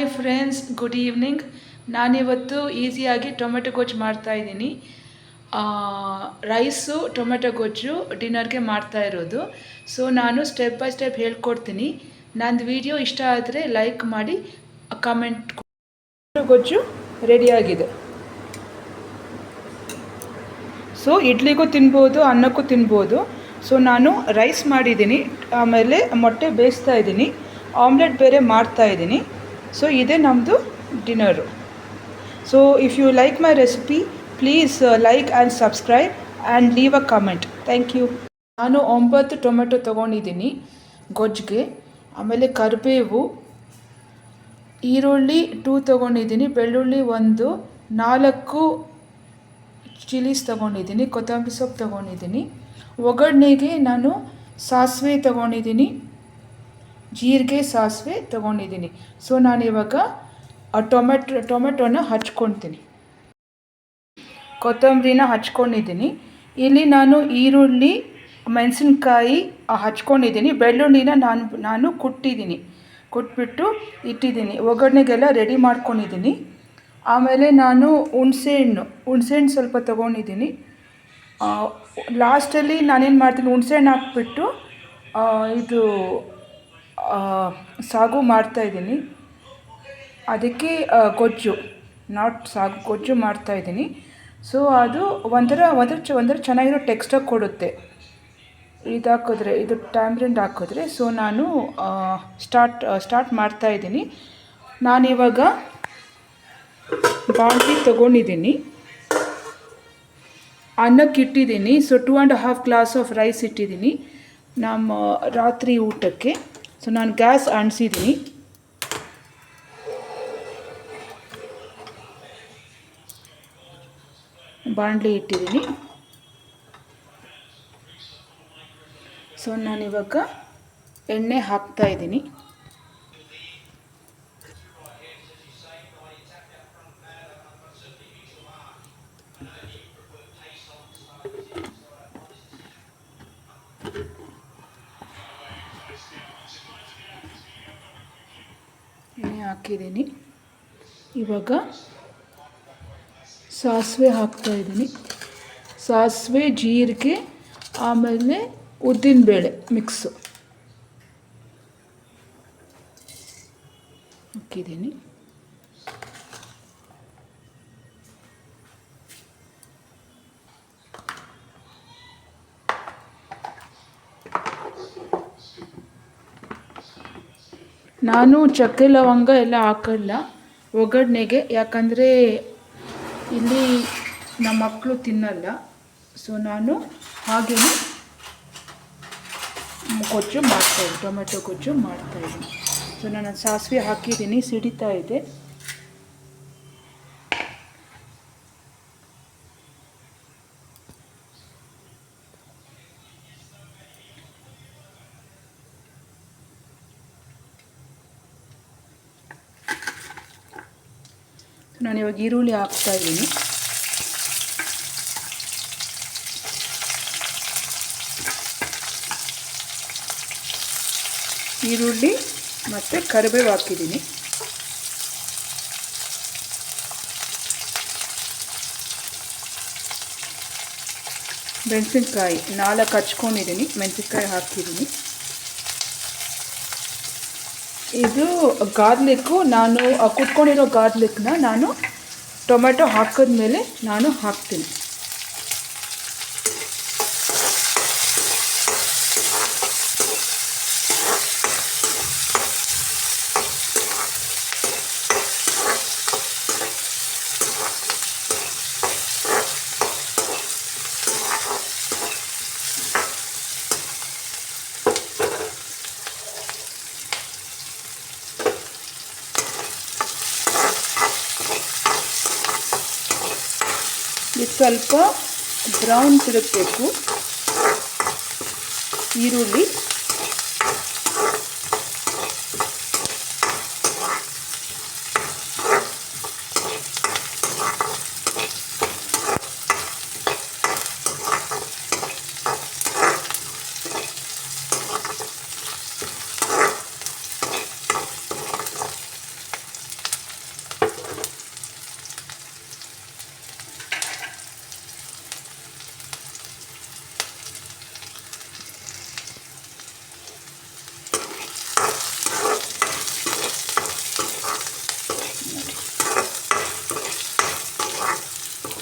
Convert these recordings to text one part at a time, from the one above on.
Hi friends, good evening. ನಾನಿವತ್ತು ಈಸಿಯಾಗಿ tomato ಗೊಜ್ಜು ಮಾಡ್ತಾಯಿದ್ದೀನಿ. ರೈಸು ಟೊಮೆಟೊ ಗೊಜ್ಜು ಡಿನ್ನರ್ಗೆ ಮಾಡ್ತಾ ಇರೋದು. ಸೊ ನಾನು ಸ್ಟೆಪ್ ಬೈ ಸ್ಟೆಪ್ ಹೇಳ್ಕೊಡ್ತೀನಿ. ನಂದು ವಿಡಿಯೋ ಇಷ್ಟ ಆದರೆ ಲೈಕ್ ಮಾಡಿ, ಕಮೆಂಟ್. ಟೊಮೆಟೊ ಗೊಜ್ಜು ರೆಡಿಯಾಗಿದೆ. ಸೊ ಇಡ್ಲಿಗೂ ತಿನ್ಬೋದು, ಅನ್ನಕ್ಕೂ ತಿನ್ಬೋದು. ಸೊ ನಾನು ರೈಸ್ ಮಾಡಿದ್ದೀನಿ, ಆಮೇಲೆ ಮೊಟ್ಟೆ ಬೇಯಿಸ್ತಾ ಇದ್ದೀನಿ, ಆಮ್ಲೆಟ್ ಬೇರೆ ಮಾಡ್ತಾಯಿದ್ದೀನಿ. ಸೊ ಇದೇ ನಮ್ಮದು dinner. So if you like my recipe, please like and subscribe and leave a comment. Thank you. ನಾನು 9 ಟೊಮೆಟೊ ತೊಗೊಂಡಿದ್ದೀನಿ ಗೊಜ್ಜಿಗೆ. ಆಮೇಲೆ ಕರಿಬೇವು, ಈರುಳ್ಳಿ 2 ತೊಗೊಂಡಿದ್ದೀನಿ, ಬೆಳ್ಳುಳ್ಳಿ 1, 4 ಚಿಲ್ಲೀಸ್ ತೊಗೊಂಡಿದ್ದೀನಿ, ಕೊತ್ತಂಬರಿ ಸೊಪ್ಪು ತೊಗೊಂಡಿದ್ದೀನಿ. ಒಗ್ಗರಣೆಗೆ ನಾನು ಸಾಸಿವೆ ತೊಗೊಂಡಿದ್ದೀನಿ, ಜೀರಿಗೆ, ಸಾಸಿವೆ ತೊಗೊಂಡಿದ್ದೀನಿ. ಸೊ ನಾನಿವಾಗ ಟೊಮೆಟೊನ ಹಚ್ಕೊತೀನಿ, ಕೊತ್ತಂಬರಿನ ಹಚ್ಕೊಂಡಿದ್ದೀನಿ. ಇಲ್ಲಿ ನಾನು ಈರುಳ್ಳಿ, ಮೆಣಸಿನ್ಕಾಯಿ ಹಚ್ಕೊಂಡಿದ್ದೀನಿ. ಬೆಳ್ಳುಳ್ಳಿನ ನಾನು ಕುಟ್ಬಿಟ್ಟು ಇಟ್ಟಿದ್ದೀನಿ. ಒಗ್ಗರಣೆಗೆಲ್ಲ ರೆಡಿ ಮಾಡ್ಕೊಂಡಿದ್ದೀನಿ. ಆಮೇಲೆ ನಾನು ಹುಣಸೆಹಣ್ಣು ಸ್ವಲ್ಪ ತೊಗೊಂಡಿದ್ದೀನಿ. ಲಾಸ್ಟಲ್ಲಿ ನಾನೇನು ಮಾಡ್ತೀನಿ, ಹುಣಸೆಹಣ್ಣು ಹಾಕ್ಬಿಟ್ಟು ಇದು ಸಾಗು ಮಾಡ್ತಾಯಿದ್ದೀನಿ. ಅದಕ್ಕೆ ಗೊಜ್ಜು, ನಾಟ್ ಸಾಗು, ಗೊಜ್ಜು ಮಾಡ್ತಾಯಿದ್ದೀನಿ. ಸೊ ಅದು ಒಂಥರ ಚೆನ್ನಾಗಿರೋ ಟೆಕ್ಸ್ಚರ್ ಕೊಡುತ್ತೆ ಇದು ಹಾಕಿದ್ರೆ, ಇದು ಟ್ಯಾಮ್ರಿಂಡ್ ಹಾಕಿದ್ರೆ. ಸೊ ನಾನು ಸ್ಟಾರ್ಟ್ ಮಾಡ್ತಾಯಿದ್ದೀನಿ. ನಾನಿವಾಗ ಬಾಣಲಿ ತೊಗೊಂಡಿದ್ದೀನಿ, ಅನ್ನಕ್ಕೆ ಇಟ್ಟಿದ್ದೀನಿ. ಸೊ 2.5 ಗ್ಲಾಸ್ ಆಫ್ ರೈಸ್ ಇಟ್ಟಿದ್ದೀನಿ ನಮ್ಮ ರಾತ್ರಿ ಊಟಕ್ಕೆ. ಸೊ ನಾನು ಗ್ಯಾಸ್ ಅಂಟಿಸಿದ್ದೀನಿ. ಬಾಣಲಿ ಇಟ್ಟಿದ್ದೀನಿ. ಸೊ ನಾನಿವಾಗ ಎಣ್ಣೆ ಹಾಕ್ತಾಯಿದ್ದೀನಿ. ಎಣ್ಣೆ ಹಾಕಿದ್ದೀನಿ. ಇವಾಗ ಸಾಸಿವೆ ಹಾಕ್ತಾಯಿದ್ದೀನಿ. ಸಾಸಿವೆ, ಜೀರಿಗೆ, ಆಮೇಲೆ ಉದ್ದಿನಬೇಳೆ ಮಿಕ್ಸು ಹಾಕಿದ್ದೀನಿ. ನಾನು ಚಕ್ಕೆ ಲವಂಗ ಎಲ್ಲ ಹಾಕಲ್ಲ ಒಗ್ಗರಣೆಗೆ, ಯಾಕಂದರೆ ಇಲ್ಲಿ ನಮ್ಮ ಮಕ್ಕಳು ತಿನ್ನಲ್ಲ. ಸೊ ನಾನು ಹಾಗೆಯೇ ಗೊಜ್ಜು ಮಾಡ್ತಾಯಿದ್ದೀನಿ, ಟೊಮೆಟೊ ಗೊಜ್ಜು ಮಾಡ್ತಾಯಿದ್ದೀನಿ. ಸೊ ನಾನು ಸಾಸಿವೆ ಹಾಕಿದ್ದೀನಿ, ಸಿಡಿತಾ ಇದೆ. ನಾನಿವಾಗ ಈರುಳ್ಳಿ ಹಾಕ್ತಾಯಿದ್ದೀನಿ. ಈರುಳ್ಳಿ ಮತ್ತು ಕರಿಬೇವು ಹಾಕಿದ್ದೀನಿ. ಮೆಣಸಿನ್ಕಾಯಿ 4 ಹಚ್ಕೊಂಡಿದ್ದೀನಿ, ಮೆಣಸಿನ್ಕಾಯಿ ಹಾಕಿದ್ದೀನಿ. ಇದು ಗಾರ್ಲಿಕ್ಕು, ನಾನು ಕುಟ್ಕೊಂಡಿರೋ ಗಾರ್ಲಿಕ್ನ ನಾನು ಟೊಮೆಟೊ ಹಾಕಿದ್ಮೇಲೆ ನಾನು ಹಾಕ್ತೀನಿ. ಇದು ಸ್ವಲ್ಪ ಬ್ರೌನ್ ತಿರುಗಬೇಕು ಈರುಳ್ಳಿ.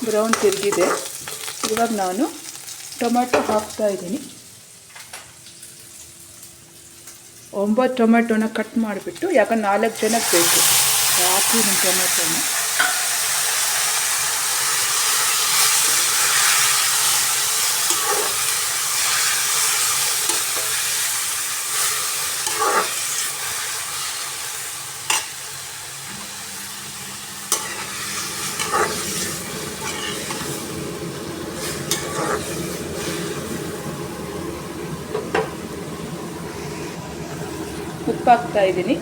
ಬ್ರೌನ್ ತಿರುಗಿದೆ. ಇವಾಗ ನಾನು ಟೊಮೆಟೊ ಹಾಕ್ತಾಯಿದ್ದೀನಿ. 9 ಟೊಮೆಟೊನ ಕಟ್ ಮಾಡಿಬಿಟ್ಟು, ಯಾಕಂದ್ರೆ 4 ಜನಕ್ಕೆ ಬೇಕು, ಹಾಕಿದ್ದೀನಿ ಟೊಮೆಟೊನ. ಉಪ್ಪು ಹಾಕ್ತಾಯಿದ್ದೀನಿ.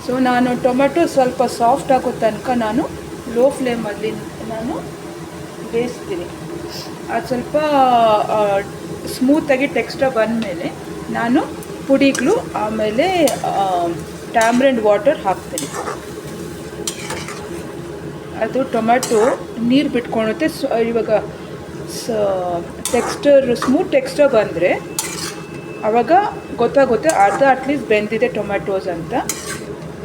ಸೊ ನಾನು ಟೊಮೆಟೊ ಸ್ವಲ್ಪ ಸಾಫ್ಟ್ ಆಗೋ ತನಕ ನಾನು ಲೋ ಫ್ಲೇಮಲ್ಲಿ ನಾನು ಬೇಯಿಸ್ತೀನಿ. ಅದು ಸ್ವಲ್ಪ ಸ್ಮೂತಾಗಿ ಟೆಕ್ಸ್ಚರ್ ಬಂದಮೇಲೆ ನಾನು ಪುಡಿಗಳು ಆಮೇಲೆ ಟ್ಯಾಮ್ರಿಂಡ್ ವಾಟರ್ ಹಾಕ್ತೀನಿ. ಅದು ಟೊಮೆಟೊ ನೀರು ಬಿಟ್ಕೊಳುತ್ತೆ. ಇವಾಗ ಸ್ಮೂತ್ ಟೆಕ್ಸ್ಚರ್ ಬಂದರೆ ಆವಾಗ ಗೊತ್ತಾಗುತ್ತೆ ಅರ್ಧ ಅಟ್ಲೀಸ್ಟ್ ಬೆಂದಿದೆ ಟೊಮೆಟೋಸ್ ಅಂತ.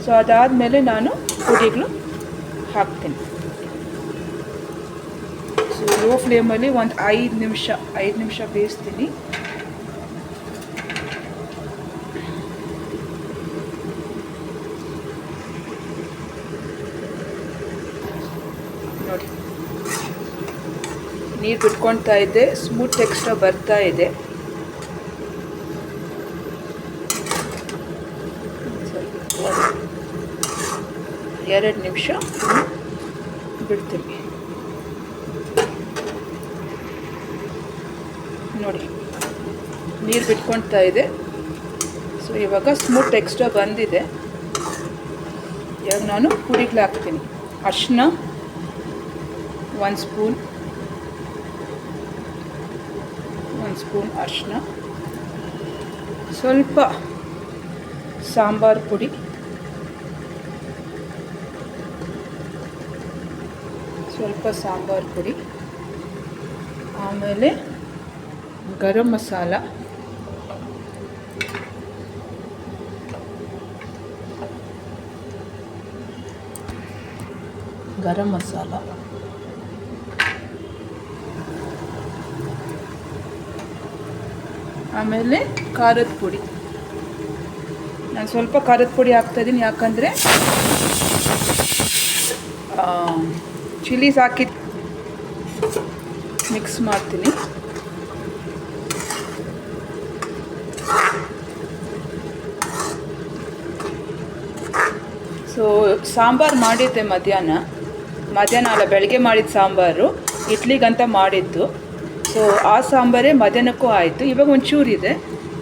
ಸೊ ಅದಾದಮೇಲೆ ನಾನು ಪುಡಿಗಳು ಹಾಕ್ತೀನಿ. ಸೊ ಲೋ ಫ್ಲೇಮಲ್ಲಿ ಒಂದು 5 ನಿಮಿಷ ಬೇಯಿಸ್ತೀನಿ. ನೋಡಿ, ನೀರು ಬಿಟ್ಕೊಳ್ತಾ ಇದೆ, ಸ್ಮೂತ್ ಟೆಕ್ಸ್ಚರ್ ಬರ್ತಾ ಇದೆ. 2 ನಿಮಿಷ ಬಿಡ್ತೀನಿ. ನೋಡಿ, ನೀರು ಬಿಟ್ಕೊಳ್ತಾ ಇದೆ. ಸೊ ಇವಾಗ ಸ್ಮೂತ್ ಟೆಕ್ಸ್ಚರ್ ಬಂದಿದೆ. ಇವಾಗ ನಾನು ಪುಡಿಗಳು ಹಾಕ್ತೀನಿ. ಅರಿಶಿನ 1 ಸ್ಪೂನ್ ಅರಿಶಿನ, ಸ್ವಲ್ಪ ಸಾಂಬಾರು ಪುಡಿ, ಆಮೇಲೆ ಗರಂ ಮಸಾಲ, ಆಮೇಲೆ ಖಾರದ ಪುಡಿ. ನಾನು ಸ್ವಲ್ಪ ಖಾರದ ಪುಡಿ ಹಾಕ್ತಾಯಿದ್ದೀನಿ, ಯಾಕಂದರೆ ಚಿಲ್ಲೀಸ್ ಹಾಕಿ ಮಿಕ್ಸ್ ಮಾಡ್ತೀನಿ. ಸೊ ಸಾಂಬಾರು ಮಾಡಿದ್ದೆ ಮಧ್ಯಾಹ್ನ ಅಲ್ಲ, ಬೆಳಗ್ಗೆ ಮಾಡಿದ ಸಾಂಬಾರು ಇಡ್ಲಿಗಂತ ಮಾಡಿದ್ದು. ಸೊ ಆ ಸಾಂಬಾರೇ ಮಧ್ಯಾಹ್ನಕ್ಕೂ ಆಯಿತು. ಇವಾಗ ಒಂಚೂರಿದೆ.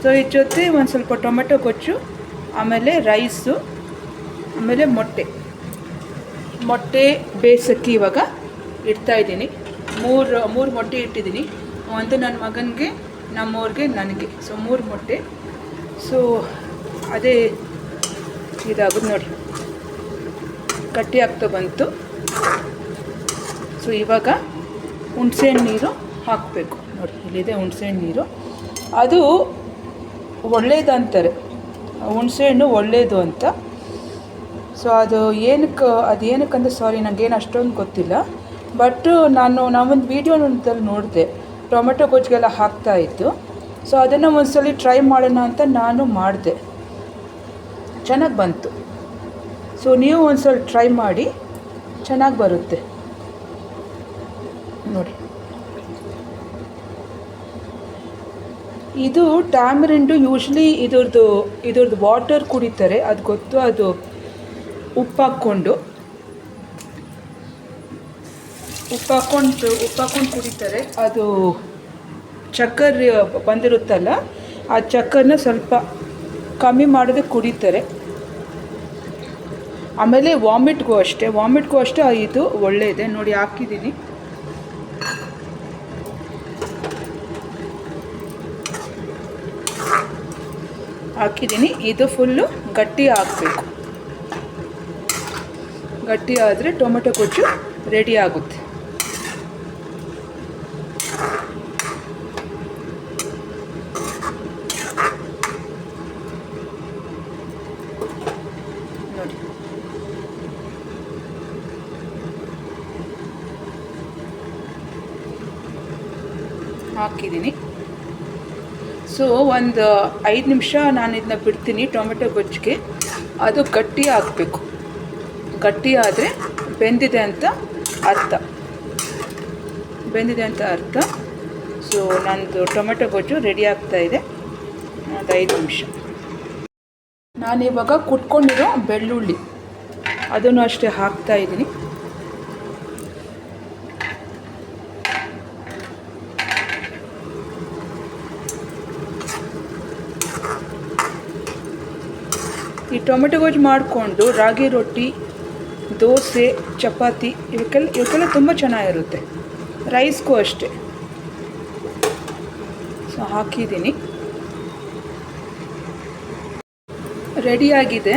ಸೊ ಇದ್ರ ಜೊತೆ ಒಂದು ಸ್ವಲ್ಪ ಟೊಮೆಟೊ ಗೊಜ್ಜು, ಆಮೇಲೆ ರೈಸು, ಆಮೇಲೆ ಮೊಟ್ಟೆ ಬೇಯಿಸೋಕ್ಕೆ ಇವಾಗ ಇಡ್ತಾಯಿದ್ದೀನಿ. 3 ಮೊಟ್ಟೆ ಇಟ್ಟಿದ್ದೀನಿ. ಒಂದು ನನ್ನ ಮಗನಿಗೆ, ನಮ್ಮವ್ರಿಗೆ, ನನಗೆ. ಸೊ 3 ಮೊಟ್ಟೆ. ಸೊ ಅದೇ ಇದಾಗೋದು ನೋಡಿ, ಗಟ್ಟಿ ಆಗ್ತಾ ಬಂತು. ಸೊ ಇವಾಗ ಹುಣಸೆಹಣ್ಣು ನೀರು ಹಾಕಬೇಕು. ನೋಡಿ, ಇಲ್ಲಿದೆ ಹುಣಸೆಹಣ್ಣು ನೀರು. ಅದು ಒಳ್ಳೇದಂತಾರೆ, ಹುಣಸೆಹಣ್ಣು ಒಳ್ಳೆಯದು ಅಂತ. ಸೊ ಅದು ಏನಕ್ಕಂದ್ರೆ ಸಾರಿ, ನನಗೇನು ಅಷ್ಟೊಂದು ಗೊತ್ತಿಲ್ಲ. ಬಟ್ ನಾವೊಂದು ವೀಡಿಯೋದಲ್ಲಿ ನೋಡಿದೆ, ಟೊಮೆಟೊ ಗೊಜ್ಜಿಗೆಲ್ಲ ಹಾಕ್ತಾಯಿತ್ತು. ಸೊ ಅದನ್ನು ಒಂದ್ಸಲ ಟ್ರೈ ಮಾಡೋಣ ಅಂತ ನಾನು ಮಾಡಿದೆ, ಚೆನ್ನಾಗಿ ಬಂತು. ಸೊ ನೀವು ಒಂದ್ಸಲ ಟ್ರೈ ಮಾಡಿ, ಚೆನ್ನಾಗಿ ಬರುತ್ತೆ ನೋಡಿ. ಇದು ಟ್ಯಾಮರಿಂಡು ಯೂಶ್ವಲಿ ಇದ್ರದ್ದು ವಾಟರ್ ಕುಡಿತಾರೆ, ಅದು ಗೊತ್ತು. ಅದು ಉಪ್ಪು ಹಾಕ್ಕೊಂಡು ಕುಡಿತಾರೆ. ಅದು ಚಕ್ಕರೆ ಬಂದಿರುತ್ತಲ್ಲ, ಆ ಚಕ್ಕರನ್ನ ಸ್ವಲ್ಪ ಕಮ್ಮಿ ಮಾಡೋದು ಕುಡಿತಾರೆ. ಆಮೇಲೆ ವಾಮಿಟ್ಗೂ ಅಷ್ಟೇ ಇದು ಒಳ್ಳೆಯದೆ ನೋಡಿ. ಹಾಕಿದ್ದೀನಿ. ಇದು ಫುಲ್ಲು ಗಟ್ಟಿ ಆಗಬೇಕು. ಗಟ್ಟಿ ಆದರೆ ಟೊಮೆಟೊ ಗೊಜ್ಜು ರೆಡಿ ಆಗುತ್ತೆ. ನೋಡಿ, ಹಾಕಿದ್ದೀನಿ. ಸೊ ಒಂದು 5 ನಿಮಿಷ ನಾನು ಇದನ್ನ ಬಿಡ್ತೀನಿ ಟೊಮೆಟೊ ಗೊಜ್ಜಿಗೆ. ಅದು ಗಟ್ಟಿ ಆಗಬೇಕು. ಗಟ್ಟಿ ಆದರೆ ಬೆಂದಿದೆ ಅಂತ ಅರ್ಥ. ಸೊ ನಂದು ಟೊಮೆಟೊ ಗೊಜ್ಜು ರೆಡಿ ಆಗ್ತಾಯಿದೆ. ಒಂದು 5 ನಿಮಿಷ. ನಾನಿವಾಗ ಕುಟ್ಕೊಂಡಿರೋ ಬೆಳ್ಳುಳ್ಳಿ ಅದನ್ನು ಅಷ್ಟೇ ಹಾಕ್ತಾಯಿದ್ದೀನಿ. ಈ ಟೊಮೆಟೊ ಗೊಜ್ಜು ಮಾಡಿಕೊಂಡು ರಾಗಿ ರೊಟ್ಟಿ, ದೋಸೆ, ಚಪಾತಿ ಇವಕ್ಕೆಲ್ಲ ತುಂಬ ಚೆನ್ನಾಗಿರುತ್ತೆ. ರೈಸ್ಗೂ ಅಷ್ಟೇ. ಸೊ ಹಾಕಿದ್ದೀನಿ. ರೆಡಿಯಾಗಿದೆ.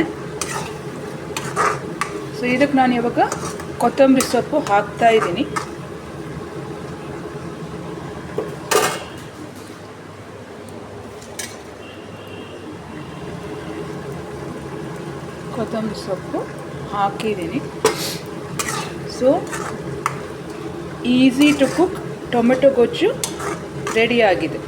ಸೊ ಇದಕ್ಕೆ ನಾನು ಇವಾಗ ಕೊತ್ತಂಬರಿ ಸೊಪ್ಪು ಹಾಕ್ತಾಯಿದ್ದೀನಿ. ಕೊತ್ತಂಬರಿ ಸೊಪ್ಪು ಹಾಕಿದ್ದೀನಿ. So easy to cook tomato ಗೊಜ್ಜು ರೆಡಿಯಾಗಿದೆ.